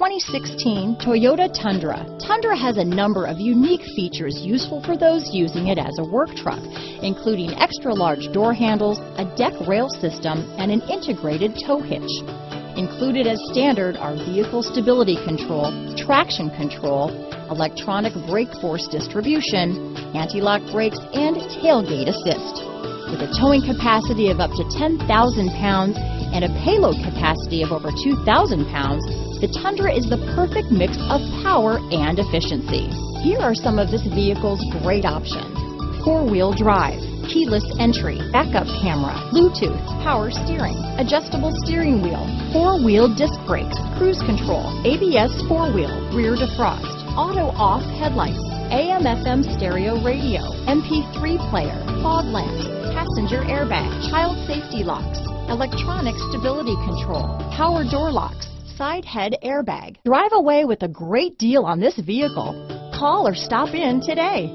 2016 Toyota Tundra. Tundra has a number of unique features useful for those using it as a work truck, including extra-large door handles, a deck rail system, and an integrated tow hitch. Included as standard are vehicle stability control, traction control, electronic brake force distribution, anti-lock brakes, and tailgate assist. With a towing capacity of up to 10,000 pounds and a payload capacity of over 2,000 pounds, the Tundra is the perfect mix of power and efficiency. Here are some of this vehicle's great options: four-wheel drive, keyless entry, backup camera, Bluetooth, power steering, adjustable steering wheel, four-wheel disc brakes, cruise control, ABS four-wheel, rear defrost, auto-off headlights, AM/FM stereo radio, MP3 player, fog lamps, passenger airbag, child safety locks, electronic stability control, power door locks, side head airbag. Drive away with a great deal on this vehicle. Call or stop in today.